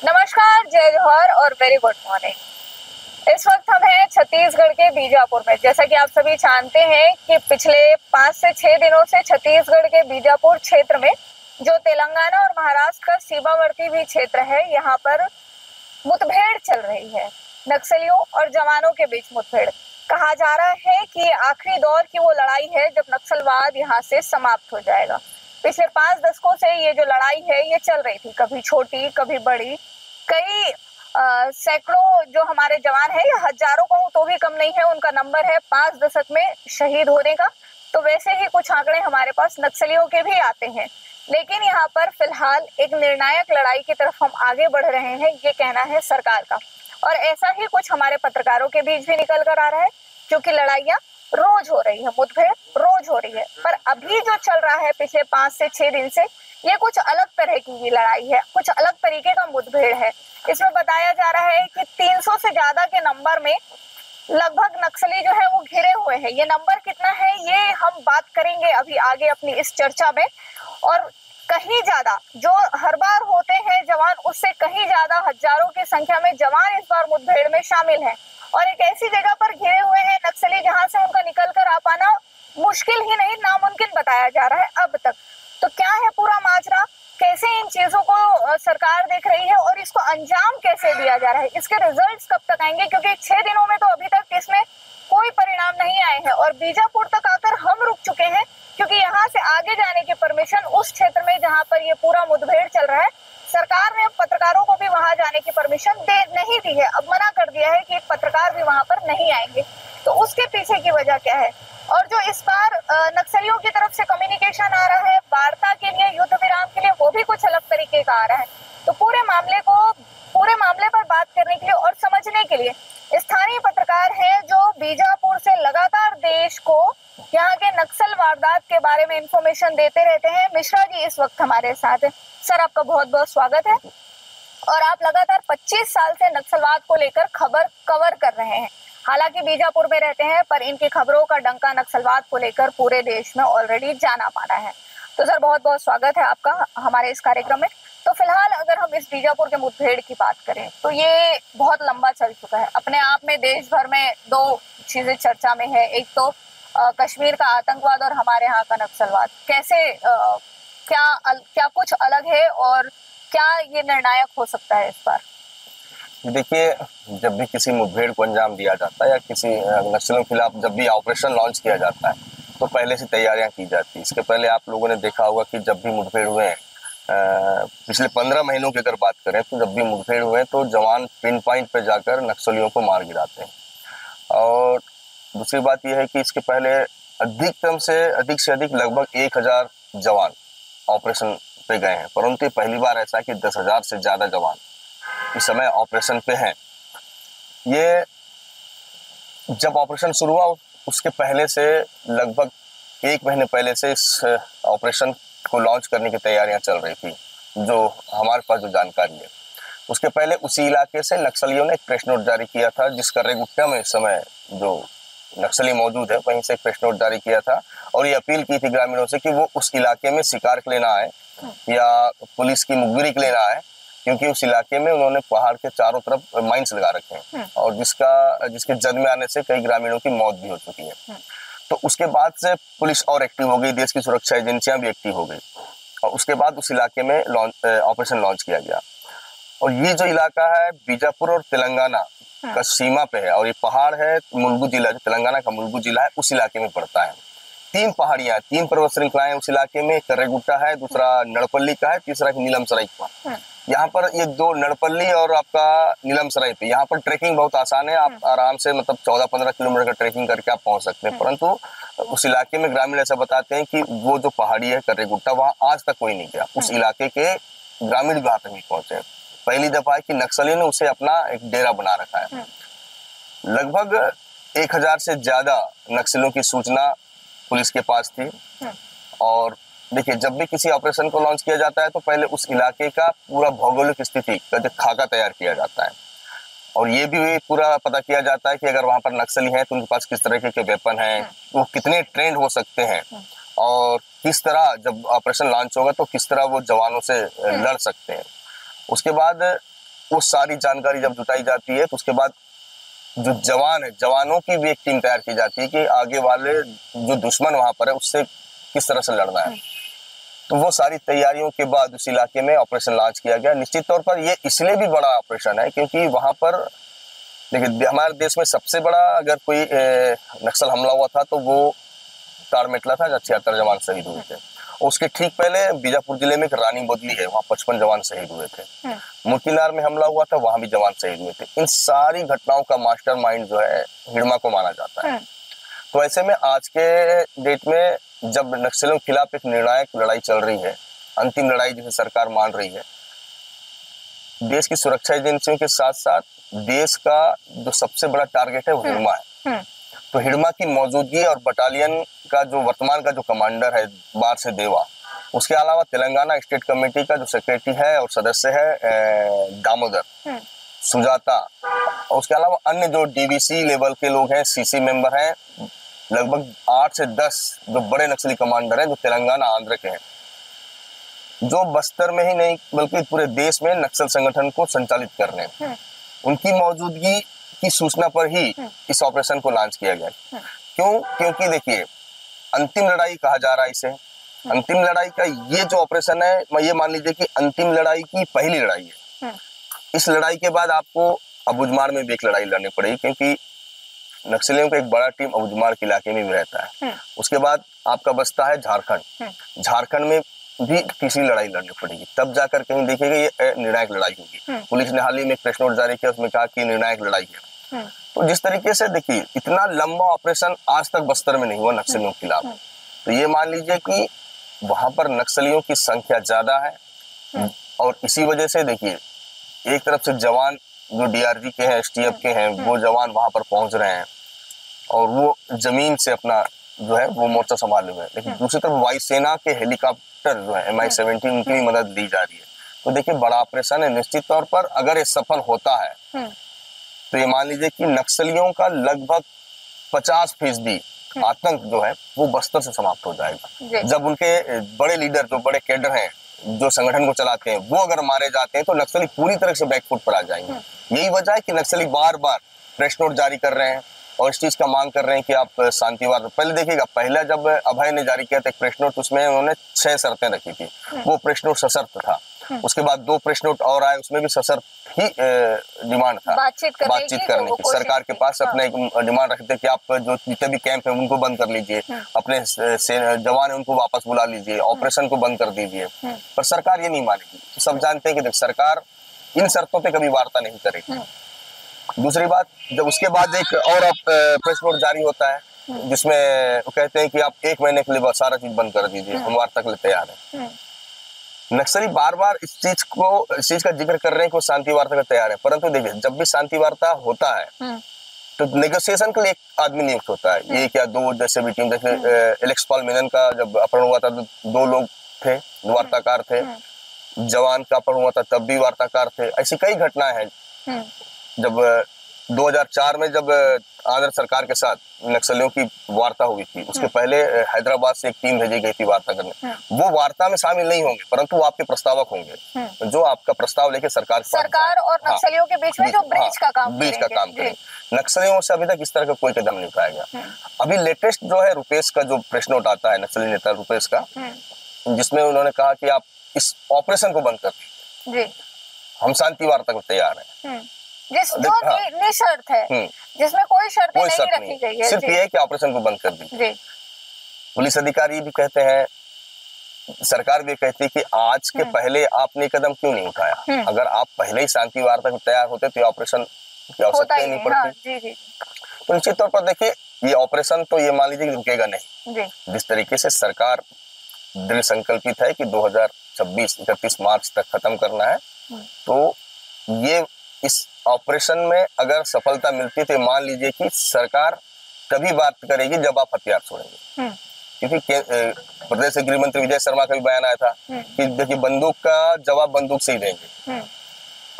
नमस्कार, जय जोहर और वेरी गुड मॉर्निंग। इस वक्त हम हैं छत्तीसगढ़ के बीजापुर में। जैसा कि आप सभी जानते हैं कि पिछले 5 से 6 दिनों से छत्तीसगढ़ के बीजापुर क्षेत्र में, जो तेलंगाना और महाराष्ट्र का सीमावर्ती भी क्षेत्र है, यहाँ पर मुठभेड़ चल रही है। नक्सलियों और जवानों के बीच मुठभेड़। कहा जा रहा है कि आखिरी दौर की वो लड़ाई है जब नक्सलवाद यहाँ से समाप्त हो जाएगा। पिछले 5 दशकों से ये जो लड़ाई है ये चल रही थी, कभी छोटी कभी बड़ी। कई सैकड़ों जो हमारे जवान हैं, या हजारों कहूं तो भी कम नहीं है, उनका नंबर है 5 दशक में शहीद होने का। तो वैसे ही कुछ आंकड़े हमारे पास नक्सलियों के भी आते हैं। लेकिन यहाँ पर फिलहाल एक निर्णायक लड़ाई की तरफ हम आगे बढ़ रहे हैं, ये कहना है सरकार का। और ऐसा ही कुछ हमारे पत्रकारों के बीच भी निकल कर आ रहा है, क्योंकि लड़ाइयाँ रोज हो रही है, मुठभेड़ रोज हो रही है। पर अभी जो चल रहा है पिछले 5 से 6 दिन से, ये कुछ अलग तरह की लड़ाई है, कुछ अलग तरीके का मुठभेड़ है। इसमें बताया जा रहा है कि 300 से ज्यादा के नंबर में लगभग नक्सली जो है वो घिरे हुए हैं। ये नंबर कितना है ये हम बात करेंगे अभी आगे अपनी इस चर्चा में। और कहीं ज्यादा जो हर बार होते हैं जवान, उससे कहीं ज्यादा हजारों की संख्या में जवान इस बार मुठभेड़ में शामिल हैं। और एक ऐसी जगह पर घिरे हुए हैं नक्सली जहां से उनका निकल कर आ पाना मुश्किल ही नहीं, नामुमकिन बताया जा रहा है अब तक। तो क्या है पूरा माजरा, कैसे इन चीजों को सरकार देख रही है और इसको अंजाम कैसे दिया जा रहा है, इसके रिजल्ट्स कब तक आएंगे? क्योंकि 6 दिनों में तो अभी तक इसमें कोई परिणाम नहीं आए हैं। और बीजापुर तक आकर हम रुक चुके हैं, क्योंकि यहाँ से आगे जाने की परमिशन उस क्षेत्र में जहाँ पर ये पूरा मुठभेड़ चल रहा है, सरकार ने पत्रकारों को भी वहां जाने की परमिशन नहीं दी है। अब मना कर दिया है कि पत्रकार भी वहां पर नहीं आएंगे। तो उसके पीछे की वजह क्या है? और जो इस बार नक्सलियों की तरफ से कम्युनिकेशन आ रहा है वार्ता के लिए, युद्ध विराम के लिए, वो भी कुछ अलग तरीके का आ रहा है। तो पूरे मामले पर बात करने के लिए और समझने के लिए स्थानीय पत्रकार हैं जो बीजापुर से लगातार देश को यहाँ के नक्सल वारदात के बारे में इंफॉर्मेशन देते रहते हैं। मिश्रा जी इस वक्त हमारे साथ है। सर, आपका बहुत बहुत स्वागत है। और आप लगातार 25 साल से नक्सलवाद को लेकर खबर कवर कर रहे हैं। हालांकि बीजापुर में रहते हैं, पर इनकी खबरों का डंका नक्सलवाद को लेकर पूरे देश में ऑलरेडी जाना माना है। तो सर, बहुत बहुत स्वागत है आपका हमारे इस कार्यक्रम में। तो फिलहाल अगर हम इस बीजापुर के मुठभेड़ की बात करें तो ये बहुत लंबा चल चुका है। अपने आप में देश भर में 2 चीजें चर्चा में है, एक तो कश्मीर का आतंकवाद और हमारे यहाँ का नक्सलवाद। कैसे क्या कुछ अलग है और क्या ये निर्णायक हो सकता है इस बार? देखिए, जब भी किसी मुठभेड़ को अंजाम दिया जाता है या किसी नक्सलियों के खिलाफ जब भी ऑपरेशन लॉन्च किया जाता है तो पहले से तैयारियां की जाती है। इसके पहले आप लोगों ने देखा होगा कि जब भी मुठभेड़ हुए हैं, पिछले 15 महीनों की अगर बात करें तो जब भी मुठभेड़ हुए तो जवान पिन पॉइंट पे जाकर नक्सलियों को मार गिराते हैं। और दूसरी बात यह है कि इसके पहले अधिक से अधिक लगभग 1000 जवान ऑपरेशन पे गए हैं, परंतु पहली बार ऐसा है कि 10,000 से ज्यादा जवान इस समय ऑपरेशन पे हैं। ये जब ऑपरेशन शुरू हुआ उसके पहले से लगभग 1 महीने पहले से इस ऑपरेशन को लॉन्च करने की तैयारियां चल रही थी, जो हमारे पास जो जानकारी है। उसके पहले उसी इलाके से नक्सलियों ने एक प्रेस नोट जारी किया था, जिसका रेगुट्टा में इस समय जो नक्सली मौजूद है वहीं से एक प्रेस नोट जारी किया था और ये अपील की थी ग्रामीणों से कि वो उस इलाके में शिकार के लिए ना आए या पुलिस की मुखबिरी के लिए ना आए, क्योंकि उस इलाके में उन्होंने पहाड़ के चारों तरफ माइंस लगा रखे हैं और जिसके जद में आने से कई ग्रामीणों की मौत भी हो चुकी है। तो उसके बाद से पुलिस और एक्टिव हो गई, देश की सुरक्षा एजेंसियां भी एक्टिव हो गई और उसके बाद उस इलाके में ऑपरेशन लॉन्च किया गया। और ये जो इलाका है बीजापुर और तेलंगाना का सीमा पे है और ये पहाड़ है, मुलुगु जिला, तेलंगाना का मुलुगु जिला है, उस इलाके में पड़ता है। 3 पहाड़ियां, 3 पर्वत श्रृंखलाएं उस इलाके में, कर्रेगुट्टा है, दूसरा नड़पल्ली का है, तीसरा नीलम सराय का। यहाँ पर ये 2 नड़पल्ली और आपका नीलम सराय पे यहाँ पर ट्रेकिंग बहुत आसान है। आप आराम से मतलब 14-15 किलोमीटर का ट्रेकिंग करके आप पहुंच सकते हैं। परंतु उस इलाके में ग्रामीण ऐसा बताते हैं कि वो जो पहाड़ी है कर्रेगुट्टा, वहां आज तक कोई नहीं गया। उस इलाके के ग्रामीण वहां तक नहीं पहुंचे। पहली दफा है कि नक्सली ने उसे अपना एक डेरा बना रखा है। लगभग 1000 से ज्यादा नक्सलियों की सूचना पुलिस के पास थी। और देखिए, जब भी किसी ऑपरेशन को लॉन्च किया जाता है तो पहले उस इलाके का पूरा भौगोलिक स्थिति का जो खाका तैयार किया जाता है और ये भी पूरा पता किया जाता है कि अगर वहां पर नक्सली हैं तो उनके पास किस तरह के वेपन हैं, वो कितने ट्रेंड हो सकते हैं और किस तरह जब ऑपरेशन लॉन्च होगा तो किस तरह वो जवानों से लड़ सकते हैं। उसके बाद वो सारी जानकारी जब जुटाई जाती है तो उसके बाद जो जवान है, जवानों की भी एक टीम तैयार की जाती है कि आगे वाले जो दुश्मन वहां पर है उससे किस तरह से लड़ना है। तो वो सारी तैयारियों के बाद उस इलाके में ऑपरेशन लॉन्च किया गया। निश्चित तौर पर ये इसलिए भी बड़ा ऑपरेशन है क्योंकि वहां पर देखिए हमारे देश में सबसे बड़ा अगर कोई नक्सल हमला हुआ था तो वो ताड़मेटला था, जब 76 जवान शहीद हुए थे। उसके ठीक पहले बीजापुर जिले में एक रानी बदली है, वहाँ 55 जवान शहीद हुए थे। मुकीनार में हमला हुआ था, वहां भी जवान शहीद हुए थे। इन सारी घटनाओं का मास्टरमाइंड जो है हिड़मा को माना जाता है। तो ऐसे में आज के डेट में जब नक्सलियों के खिलाफ एक निर्णायक लड़ाई चल रही है, अंतिम लड़ाई जिसे सरकार मान रही है, देश की सुरक्षा एजेंसियों के साथ साथ देश का जो सबसे बड़ा टारगेट है वो हिड़मा है। तो हिड़मा की मौजूदगी और बटालियन का जो वर्तमान का जो कमांडर है बार से देवा, उसके अलावा तेलंगाना स्टेट कमेटी का जो सेक्रेटरी है और सदस्य है दामोदर, सुजाता, और उसके अलावा अन्य जो डीवीसी लेवल के लोग हैं, सीसी मेंबर हैं, लगभग 8 से 10 जो बड़े नक्सली कमांडर हैं जो तेलंगाना आंध्र के हैं, जो बस्तर में ही नहीं बल्कि पूरे देश में नक्सल संगठन को संचालित कर रहे हैं। उनकी मौजूदगी की सूचना पर ही इस ऑपरेशन को लॉन्च किया गया। क्यों? क्योंकि देखिए अंतिम लड़ाई कहा जा रहा है इसे। अंतिम लड़ाई का ये जो ऑपरेशन है, मैं ये मान लीजिए कि अंतिम लड़ाई की पहली लड़ाई है। इस लड़ाई के बाद आपको अबुझमाड़ में भी एक लड़ाई लड़नी पड़ेगी क्योंकि नक्सलियों का एक बड़ा टीम अबुझमाड़ के इलाके में भी रहता है। उसके बाद आपका बचता है झारखंड। झारखंड में भी तीसरी लड़ाई लड़नी पड़ेगी, तब जाकर कहीं देखिएगा ये निर्णायक लड़ाई होगी। पुलिस ने हाल ही में एक प्रेस नोट जारी किया, उसमें कहा कि निर्णायक लड़ाई है। तो जिस तरीके से देखिए इतना लंबा ऑपरेशन आज तक बस्तर में नहीं हुआ नक्सलियों के खिलाफ, तो ये मान लीजिए कि वहां पर नक्सलियों की संख्या ज्यादा है। और इसी वजह से देखिए एक तरफ से जवान जो डीआरजी के हैं, एसटीएफ के हैं, वो जवान वहां पर पहुंच रहे हैं और वो जमीन से अपना जो है वो मोर्चा संभाले हुए हैं। लेकिन दूसरी तरफ वायुसेना के हेलीकॉप्टर जो है MI-17 उनकी भी मदद ली जा रही है। तो देखिए बड़ा ऑपरेशन है। निश्चित तौर पर अगर ये सफल होता है तो ये मान लीजिए कि नक्सलियों का लगभग 50% आतंक जो है वो बस्तर से समाप्त हो जाएगा। जब उनके बड़े लीडर जो बड़े कैडर हैं जो संगठन को चलाते हैं वो अगर मारे जाते हैं तो नक्सली पूरी तरह से बैकफुट पर आ जाएंगे। यही वजह है कि नक्सली बार बार प्रेस नोट जारी कर रहे हैं और इस चीज का मांग कर रहे हैं कि आप शांति वार्ता। पहले देखिएगा, पहला जब अभय ने जारी किया था एक प्रेस नोट, उसमें उन्होंने 6 शर्तें रखी थी। वो प्रेस नोट सशर्त था। उसके बाद 2 प्रेस नोट और आए, उसमें भी सशर्त ही डिमांड था बातचीत करने की। सरकार के पास अपने डिमांड रखते कि आप जो जितने भी कैंप है उनको बंद कर लीजिए, अपने जवान है उनको वापस बुला लीजिए, ऑपरेशन को बंद कर दीजिए। पर सरकार ये नहीं मानेगी। सब जानते हैं कि सरकार इन शर्तों पे कभी वार्ता नहीं करेगी। दूसरी बात, जब उसके बाद एक और प्रेस नोट जारी होता है जिसमें वो कहते हैं कि आप 1 महीने के लिए सारा चीज बंद कर दीजिए, हम वार्ता के लिए तैयार हैं। नक्सली बार बार इस चीज का जिक्र कर रहे हैं कि वो शांति वार्ता के तैयार है, परंतु देखिए जब भी शांति वार्ता होता है तो नेगोशिएशन के लिए एक आदमी नियुक्त होता है, 1 या 2 जैसे भी टीम। जैसे एलेक्स पॉल मेनन का जब अपहरण हुआ था तो 2 लोग थे, वार्ताकार थे। जवान का अपहरण हुआ था तब भी वार्ताकार थे। ऐसी कई घटनाएं हैं। जब 2004 में जब आंध्र सरकार के साथ नक्सलियों की वार्ता हुई थी, उसके पहले हैदराबाद से एक टीम भेजी गई थी वार्ता करने। वो वार्ता में शामिल नहीं होंगे परंतु वो आपके प्रस्तावक होंगे जो आपका प्रस्ताव लेके सरकार और नक्सलियों के बीच में जो ब्रिज का काम करेंगे। नक्सलियों से अभी तक इस तरह का कोई कदम नहीं उठाया गया। अभी लेटेस्ट जो है रुपेश का जो प्रेस नोट आता है, नक्सली नेता रुपेश का, जिसमें उन्होंने कहा कि आप इस ऑपरेशन को बंद कर दीजिए, हम शांति वार्ता को तैयार हैं। निशर्त है, जिसमें कोई शर्त नहीं रखी गई है, सिर्फ ये है कि ऑपरेशन को बंद कर दीजिए। पुलिस अधिकारी भी कहते हैं, सरकार भी कहती है कि आज के पहले आपने कदम क्यों नहीं उठाया। अगर आप पहले ही शांति वार्ता को तैयार होते तो ऑपरेशन की आवश्यकता ही नहीं पड़ती। तो निश्चित तौर पर देखिए ये ऑपरेशन तो ये मान लीजिए कि रुकेगा नहीं। जिस तरीके से सरकार दृढ़ संकल्पित है कि 2026 31 मार्च तक खत्म करना है, तो ये इस ऑपरेशन में अगर सफलता मिलती तो मान लीजिए कि सरकार तभी बात करेगी जब आप हथियार छोड़ेंगे। क्योंकि प्रदेश के गृह मंत्री विजय शर्मा का भी बयान आया था कि देखिए बंदूक का जवाब बंदूक से ही देंगे।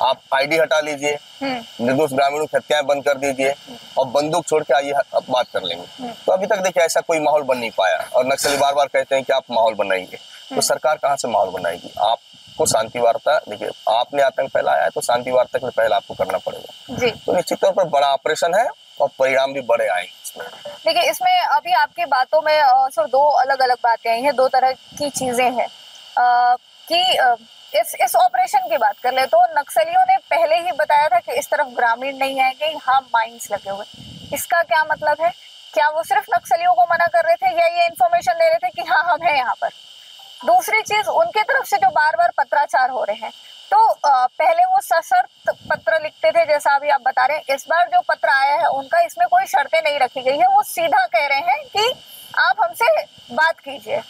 आप आईडी हटा लीजिए, निर्दोष ग्रामीणों की हत्याएं बंद कर दीजिए और बंदूक छोड़ के आइए अब बात कर लेंगे। तो अभी तक देखिए ऐसा कोई माहौल बन नहीं पाया और नक्सली बार बार कहते हैं कि आप माहौल बनाइए। तो सरकार कहाँ से माहौल बनाएगी? आप आपको शांति वार्ता, देखिए आपने आतंक फैलाया है तो शांति वार्ता के लिए पहले आपको करना पड़ेगा जी। तो निश्चित तौर पर बड़ा ऑपरेशन है और परिणाम भी बड़े आएंगे इसमें। देखिए इसमें अभी आपकी बातों में सर दो अलग अलग बातें आई हैं, दो तरह की चीजें हैं कि इस ऑपरेशन की बात कर ले तो नक्सलियों ने पहले ही बताया था कि इस तरफ ग्रामीण नहीं आएंगे, यहाँ माइंस लगे हुए। इसका क्या मतलब है? क्या वो सिर्फ नक्सलियों को मना कर रहे थे या ये इन्फॉर्मेशन दे रहे थे कि हाँ हम हैं यहाँ पर? दूसरी चीज, उनके तरफ से जो बार बार पत्राचार हो रहे हैं, तो पहले वो सशर्त पत्र लिखते थे जैसा अभी आप बता रहे हैं, इस बार जो पत्र आया है उनका इसमें कोई शर्तें नहीं रखी गई है, वो सीधा कह रहे हैं कि आप हमसे बात कीजिए,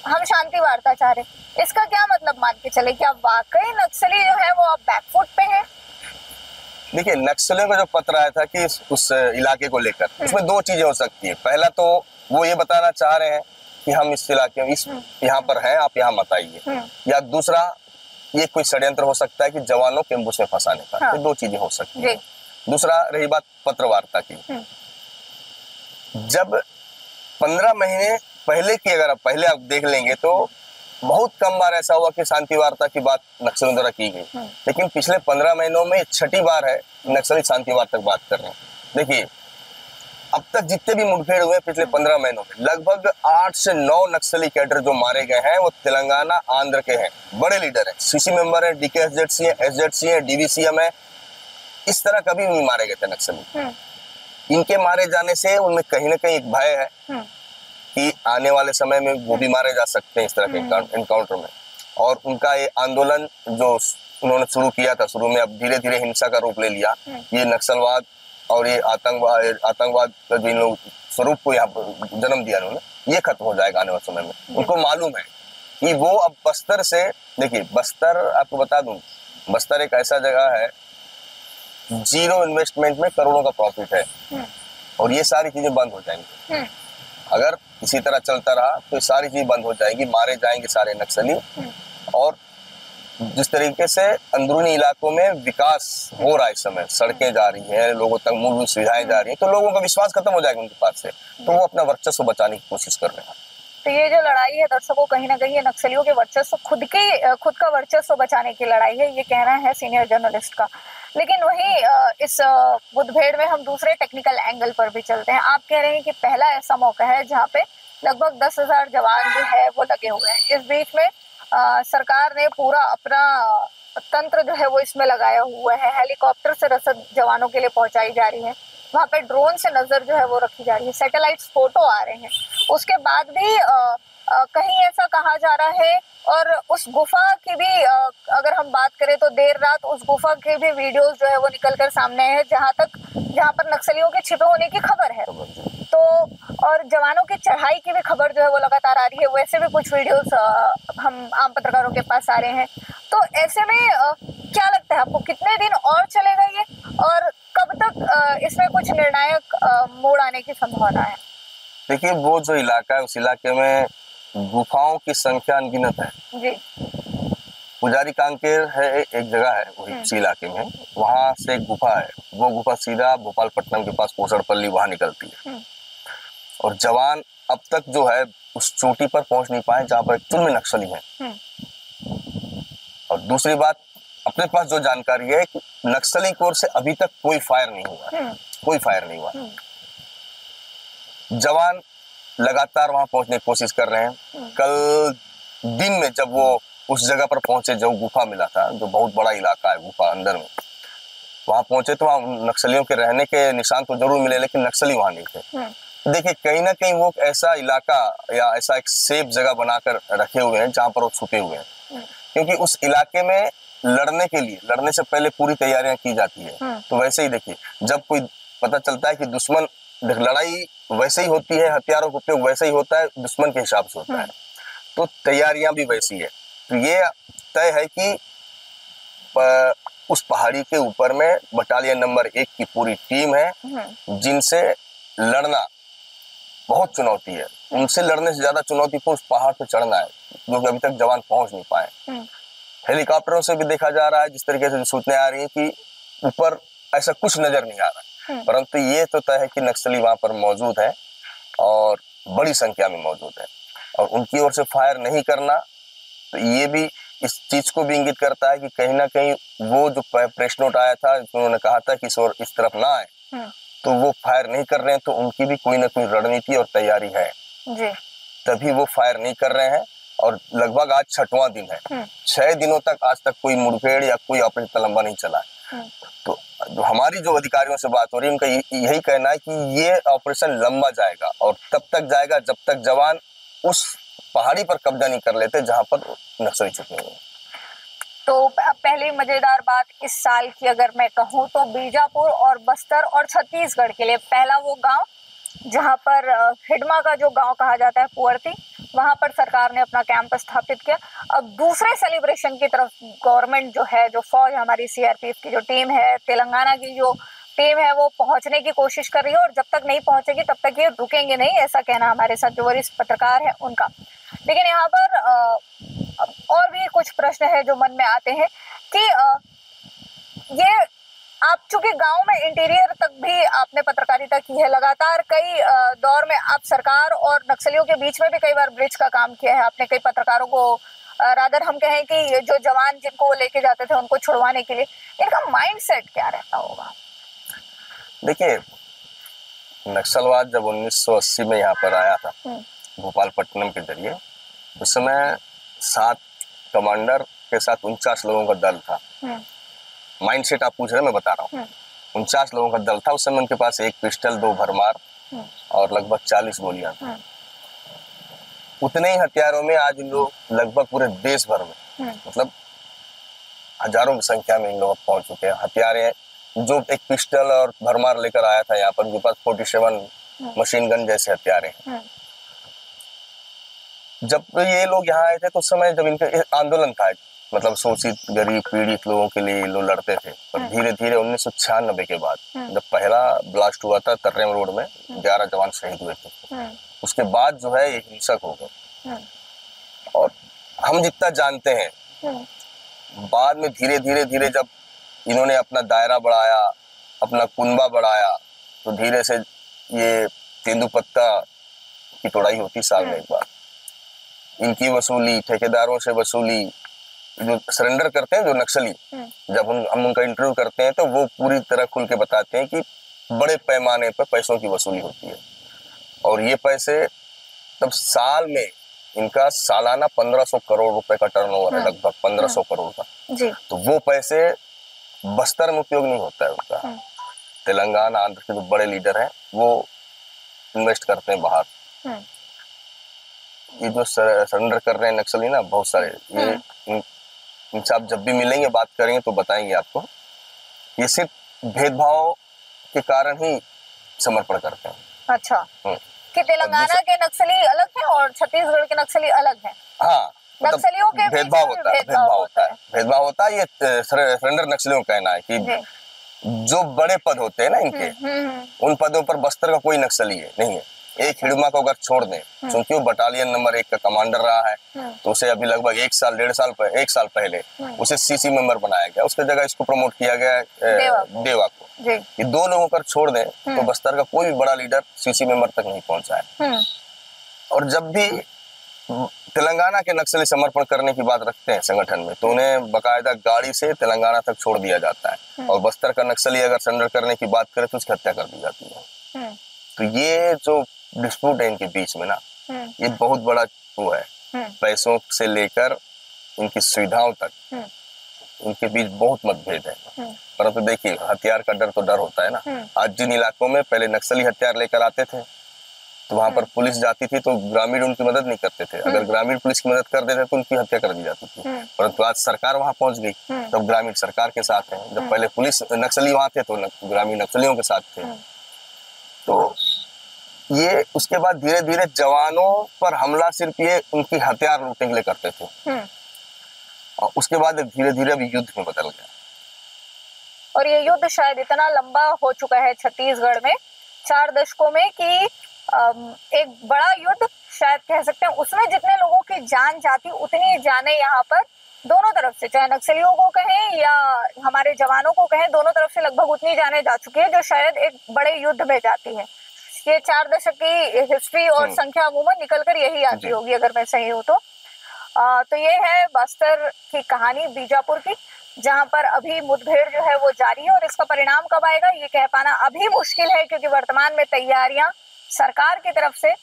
हम शांति वार्ता चाह रहे हैं। इसका क्या मतलब मान के चले, क्या वाकई नक्सली जो है वो अब बैकफुट पे है? देखिए नक्सलियों का जो पत्र आया था कि उस इलाके को लेकर, उसमें दो चीजें हो सकती है। पहला तो वो ये बताना चाह रहे हैं कि हम इस इलाके में इस यहाँ पर हैं, आप यहाँ मत आइए, या दूसरा ये कोई षड्यंत्र हो सकता है कि जवानों के एम्बुश में फंसाने का। ये दो चीजें हो सकती है। दूसरा रही बात पत्रवार्ता की, जब 15 महीने पहले की अगर पहले आप देख लेंगे तो बहुत कम बार ऐसा हुआ कि शांति वार्ता की बात नक्सलियों द्वारा की गई, लेकिन पिछले 15 महीनों में छठी बार है नक्सली शांति वार्ता की बात कर रहे हैं। देखिए अब तक जितने भी मुठभेड़ हुए पिछले 15 महीनों में, लगभग 8 से 9 नक्सली कैडर जो मारे गए हैं वो तेलंगाना आंध्र के हैं, बड़े लीडर हैं, सीसी मेंबर है, डीकेएसजेडसी है, एसजेडसी है, डीवीसीएम है। इस तरह कभी नहीं मारे गए थे नक्सली। इनके मारे जाने से उनमें कहीं ना कहीं एक भय है कि आने वाले समय में वो भी मारे जा सकते हैं इस तरह के एनकाउंटर में। और उनका ये आंदोलन जो उन्होंने शुरू किया था शुरू में, अब धीरे धीरे हिंसा का रूप ले लिया। ये नक्सलवाद और ये आतंकवाद का जो इन लोग स्वरूप को यहाँ पर जन्म दिया उन्होंने, ये खत्म हो जाएगा आने वाले समय में। उनको मालूम है कि वो अब बस्तर से, देखिए बस्तर आपको बता दूं, बस्तर एक ऐसा जगह है जीरो इन्वेस्टमेंट में करोड़ों का प्रॉफिट है, और ये सारी चीजें बंद हो जाएंगी। अगर इसी तरह चलता रहा तो ये सारी चीजें बंद हो जाएगी, मारे जाएंगे सारे नक्सली। और जिस तरीके से अंदरूनी इलाकों में विकास हो रहा है इस समय, सड़कें जा रही हैं, लोगों तक मूलभूत सुविधाएं जा रही हैं, तो लोगों का विश्वास खत्म हो जाएगा उनके पास से, तो वो अपना वर्चस्व बचाने की कोशिश कर रहे हैं। तो ये जो लड़ाई है दर्शकों, कहीं ना कहीं ये नक्सलियों के वर्चस्व, खुद का वर्चस्व बचाने की लड़ाई है, ये कहना है सीनियर जर्नलिस्ट का। लेकिन वहीं इस मुठभेड़ में हम दूसरे टेक्निकल एंगल पर भी चलते हैं। आप कह रहे हैं कि पहला ऐसा मौका है जहाँ पे लगभग 10,000 जवान जो है वो लगे हुए हैं। इस बीच में सरकार ने पूरा अपना तंत्र जो है वो इसमें लगाया हुआ है, हेलीकॉप्टर से रसद जवानों के लिए पहुंचाई जा रही है, वहाँ पे ड्रोन से नजर जो है वो रखी जा रही है, सैटेलाइट फोटो आ रहे हैं। उसके बाद भी कहीं ऐसा कहा जा रहा है, और उस गुफा की भी अगर हम बात करें तो देर रात उस गुफा के भी वीडियोस जो है वो निकल कर सामने है, जहाँ पर नक्सलियों के छिपे होने की खबर है। तो और जवानों की चढ़ाई की भी खबर जो है वो लगातार आ रही है, वैसे भी कुछ वीडियोस हम आम पत्रकारों के पास आ रहे हैं। तो ऐसे में क्या लगता है आपको, कितने दिन और चलेगा ये, और कब तक इसमें कुछ निर्णायक मोड़ आने की संभावना है? देखिए वो जो इलाका है उस इलाके में गुफाओं की संख्या अनगिनत है जी। पुजारी कांकेर है एक जगह है वही उसी इलाके में, वहां से एक गुफा है, वो गुफा सीधा भोपालपट्टनम के पास पोसड़पल्ली वहां निकलती है। और जवान अब तक जो है उस चोटी पर पहुंच नहीं पाए जहां पर चुन में नक्सली हैं। और दूसरी बात, अपने पास जो जानकारी है कि नक्सली की ओर से अभी तक कोई फायर नहीं हुआ, कोई फायर नहीं हुआ। जवान लगातार वहां पहुंचने की कोशिश कर रहे हैं। कल दिन में जब वो उस जगह पर पहुंचे, जो गुफा मिला था, जो बहुत बड़ा इलाका है गुफा अंदर में, वहां पहुंचे तो वहां नक्सलियों के रहने के निशान तो जरूर मिले, लेकिन नक्सली वहां नहीं थे। देखिए कहीं ना कहीं वो ऐसा इलाका या ऐसा एक सेफ जगह बनाकर रखे हुए हैं जहां पर वो छुपे हुए हैं, क्योंकि उस इलाके में लड़ने से पहले पूरी तैयारियां की जाती है। तो वैसे ही देखिए, जब कोई पता चलता है कि दुश्मन, लड़ाई वैसे ही होती है, हथियारों का उपयोग वैसे ही होता है, दुश्मन के हिसाब से होता है, तो तैयारियां भी वैसी है। तो ये तय है कि उस पहाड़ी के ऊपर में बटालियन नंबर 1 की पूरी टीम है, जिनसे लड़ना बहुत चुनौती है। उनसे लड़ने से ज्यादा चुनौती को उस पहाड़ पे चढ़ना है, जो कि अभी तक जवान पहुंच नहीं पाए। हेलीकॉप्टरों से भी देखा जा रहा है, जिस तरीके से सूचनाएं आ रही है कि ऊपर ऐसा कुछ नजर नहीं आ रहा, परंतु ये तो तय है कि नक्सली वहां पर मौजूद है और बड़ी संख्या में मौजूद है, और उनकी ओर से फायर नहीं करना, तो ये भी इस चीज को भी इंगित करता है कि कहीं ना कहीं वो जो प्रेस नोट आया था, उन्होंने कहा था कि इस तरफ ना आए, तो वो फायर नहीं कर रहे हैं, तो उनकी भी कोई ना कोई रणनीति और तैयारी है जी। तभी वो फायर नहीं कर रहे हैं। और लगभग आज 6वां दिन है, 6 दिनों तक आज तक कोई मुठभेड़ या कोई ऑपरेशन लंबा नहीं चला है। तो हमारी जो अधिकारियों से बात हो रही है, उनका यही कहना है कि ये ऑपरेशन लंबा जाएगा और तब तक जाएगा जब तक जवान उस पहाड़ी पर कब्जा नहीं कर लेते जहां पर नक्सली छुपे हुए हैं। तो अब पहली मजेदार बात इस साल की अगर मैं कहूँ तो बीजापुर और बस्तर और छत्तीसगढ़ के लिए पहला वो गांव जहां पर हिडमा का जो गांव कहा जाता है पुअर्ती, वहां पर सरकार ने अपना कैंप स्थापित किया। अब दूसरे सेलिब्रेशन की तरफ गवर्नमेंट जो है, जो फौज हमारी सीआरपीएफ की जो टीम है, तेलंगाना की जो टीम है, वो पहुंचने की कोशिश कर रही है और जब तक नहीं पहुंचेगी तब तक ये रुकेंगे नहीं, ऐसा कहना हमारे साथ जो वरिष्ठ पत्रकार है उनका। लेकिन यहाँ पर और भी कुछ प्रश्न है जो मन में आते हैं कि ये आप चूंकि गांव में इंटीरियर तक भी आपने पत्रकारिता की है, लगातार कई दौर में आप सरकार और नक्सलियों के बीच में भी कई बार ब्रिज का काम किया है आपने, कई पत्रकारों को रादर हम कहें कि जो जवान जिनको लेके जाते थे उनको छुड़वाने के लिए, इनका माइंडसेट क्या रहता होगा? देखिए, नक्सलवाद जब 1980 में यहाँ पर आया था भोपालपट्टनम के जरिए, उस समय 7 कमांडर के साथ 49 लोगों का दल था। माइंडसेट आप पूछ रहे हैं, मैं बता रहा हूँ। 49 लोगों का दल था उस समय, उनके पास 1 पिस्टल, 2 भरमार और लगभग 40 गोलियां थी। उतने ही हथियारों में आज इन लोग लगभग पूरे देश भर में मतलब हजारों की संख्या में इन लोग पहुंच चुके हैं। हथियारें जो एक पिस्टल और भरमार लेकर आया था यहाँ पर, उनके पास 47 मशीन गन जैसे हथियार हैं। जब ये लोग यहाँ आए थे तो उस समय जब इनका आंदोलन था, मतलब शोषित गरीब पीड़ित लोगों के लिए लोग लड़ते थे, पर धीरे धीरे 1996 के बाद जब पहला ब्लास्ट हुआ था तर्रेम रोड में, 11 जवान शहीद हुए थे, उसके बाद जो है ये हिंसक हो गए। और हम जितना जानते हैं, बाद में धीरे धीरे जब इन्होंने अपना दायरा बढ़ाया, अपना कुनबा बढ़ाया, तो धीरे से ये तेंदुपत्ता की तोड़ाई होती साल में एक बार, इनकी वसूली, ठेकेदारों से वसूली, जो सरेंडर करते हैं जो नक्सली, जब हम उनका इंटरव्यू करते हैं तो वो पूरी तरह खुल के बताते हैं कि बड़े पैमाने पर पैसों की वसूली होती है। और ये पैसे तब साल में इनका सालाना 1500 करोड़ रुपए का टर्नओवर है, लगभग 1500 करोड़ का जी। तो वो पैसे बस्तर में उपयोग नहीं होता है उनका। तेलंगाना, आंध्र के जो बड़े लीडर हैं वो इन्वेस्ट करते हैं बाहर। ये जो सरेंडर कर रहे हैं नक्सली ना, बहुत सारे, ये इनसे आप जब भी मिलेंगे, बात करेंगे तो बताएंगे आपको, ये सिर्फ भेदभाव के कारण ही समर्पण करते हैं। अच्छा, कि तेलंगाना के नक्सली अलग हैं और छत्तीसगढ़ के नक्सली अलग हैं? हाँ, नक्सलियों के भेदभाव होता है। ये सरेंडर नक्सलियों का कहना है कि जो बड़े पद होते हैं ना इनके, उन पदों पर बस्तर का कोई नक्सली नहीं है। एक हिडमा को अगर छोड़ दें, क्योंकि वो बटालियन नंबर 1 का कमांडर रहा है, तो उसे अभी लगभग 1 साल पहले उसे सीसी मेंबर बनाया गया, उसकी जगह इसको प्रमोट किया गया देवा को। ये 2 लोगों को छोड़ दें तो बस्तर का कोई भी बड़ा लीडर सीसी मेंबर तक नहीं पहुंचा है। और जब भी तेलंगाना के नक्सली समर्पण करने की बात रखते हैं संगठन में, तो उन्हें बकायदा गाड़ी से तेलंगाना तक छोड़ दिया जाता है, और बस्तर का नक्सली अगर सरेंडर करने की बात करे तो उसकी हत्या कर दी जाती है। तो ये जो डिस्प्यूट है इनके बीच में ना, ये बहुत बड़ा वो है, पैसों से लेकर इनकी सुविधाओं तक इनके बीच बहुत मतभेद है। परंतु देखिए, हथियार का डर तो डर होता है ना। आज जिन इलाकों में पहले नक्सली हथियार लेकर आते थे, तो वहां पर पुलिस जाती थी तो ग्रामीण उनकी मदद नहीं करते थे। अगर ग्रामीण पुलिस की मदद कर देते तो उनकी हत्या कर दी जाती थी। परंतु आज सरकार वहां पहुंच गई, तब ग्रामीण सरकार के साथ है। जब पहले पुलिस नक्सली वहां थे तो ग्रामीण नक्सलियों के साथ थे। तो ये उसके बाद धीरे धीरे जवानों पर हमला सिर्फ ये उनकी हथियार लूटने के लिए करते थे, और उसके बाद धीरे धीरे अभी युद्ध में बदल गया। और ये युद्ध शायद इतना लंबा हो चुका है छत्तीसगढ़ में 4 दशकों में कि एक बड़ा युद्ध शायद कह सकते हैं। उसमें जितने लोगों की जान जाती, उतनी जाने यहाँ पर दोनों तरफ से, चाहे नक्सलियों को कहें या हमारे जवानों को कहें, दोनों तरफ से लगभग उतनी जाने जा चुकी है जो शायद एक बड़े युद्ध में जाती है। ये 4 दशक की हिस्ट्री और संख्या अमूमन निकल कर यही आती होगी, अगर मैं सही हूँ तो। तो ये है बस्तर की कहानी बीजापुर की, जहां पर अभी मुठभेड़ जो है वो जारी है, और इसका परिणाम कब आएगा ये कह पाना अभी मुश्किल है, क्योंकि वर्तमान में तैयारियां सरकार की तरफ से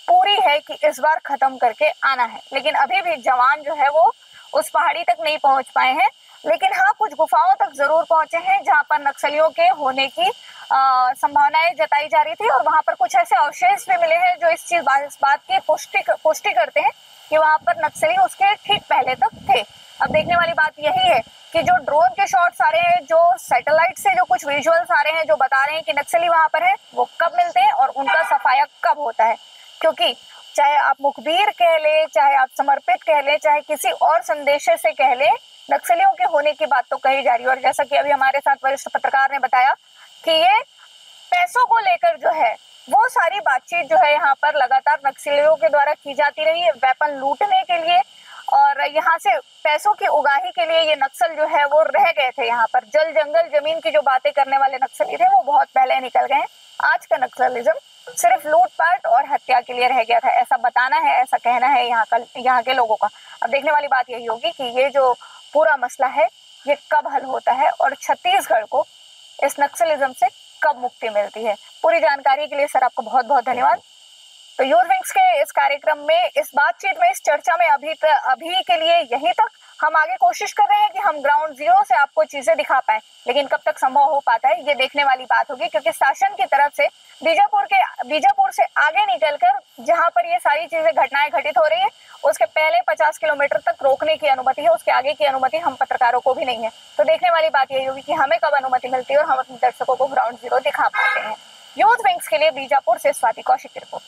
पूरी है कि इस बार खत्म करके आना है। लेकिन अभी भी जवान जो है वो उस पहाड़ी तक नहीं पहुंच पाए हैं, लेकिन हाँ कुछ गुफाओं तक जरूर पहुंचे हैं जहां पर नक्सलियों के होने की संभावनाएं जताई जा रही थी, और वहां पर कुछ ऐसे अवशेष भी मिले हैं जो इस बात की पुष्टि करते हैं कि वहां पर नक्सली उसके ठीक पहले तक थे। अब देखने वाली बात यही है कि जो ड्रोन के शॉट्स आ रहे हैं, जो सैटेलाइट से जो कुछ विजुअल्स आ रहे हैं जो बता रहे हैं कि नक्सली वहां पर है, वो कब मिलते हैं और उनका सफाया कब होता है। क्योंकि चाहे आप मुखबिर कह ले, चाहे आप समर्पित कह ले, चाहे किसी और संदेशे से कह ले, नक्सलियों के होने की बात तो कही जा रही है। और जैसा कि अभी हमारे साथ वरिष्ठ पत्रकार ने बताया कि ये पैसों को लेकर जो है वो सारी बातचीत जो है यहाँ पर लगातार नक्सलियों के द्वारा की जाती रही है, वेपन लूटने के लिए, और यहाँ से पैसों की उगाही के लिए ये नक्सल जो है वो रह गए थे। यहाँ पर जल जंगल जमीन की जो बातें करने वाले नक्सली थे वो बहुत पहले निकल गए। आज का नक्सलिज्म सिर्फ लूटपाट और हत्या के लिए रह गया था, ऐसा बताना है, ऐसा कहना है यहाँ के लोगों का। अब देखने वाली बात यही होगी कि ये जो पूरा मसला है ये कब हल होता है और छत्तीसगढ़ को इस नक्सलिज्म से कब मुक्ति मिलती है। पूरी जानकारी के लिए सर आपको बहुत बहुत धन्यवाद। तो यूर विंग्स के इस कार्यक्रम में, इस बातचीत में, इस चर्चा में अभी के लिए यहीं तक। हम आगे कोशिश कर रहे हैं कि हम ग्राउंड जीरो से आपको चीजें दिखा पाए, लेकिन कब तक संभव हो पाता है ये देखने वाली बात होगी, क्योंकि शासन की तरफ से बीजापुर से आगे निकलकर जहां पर ये सारी चीजें घटनाएं घटित हो रही है उसके पहले 50 किलोमीटर तक रोकने की अनुमति है, उसके आगे की अनुमति हम पत्रकारों को भी नहीं है। तो देखने वाली बात यही होगी कि हमें कब अनुमति मिलती है और हम अपने दर्शकों को ग्राउंड जीरो दिखा पाते हैं। यूथ विंग्स के लिए बीजापुर से स्वाति कौशिक की रिपोर्ट।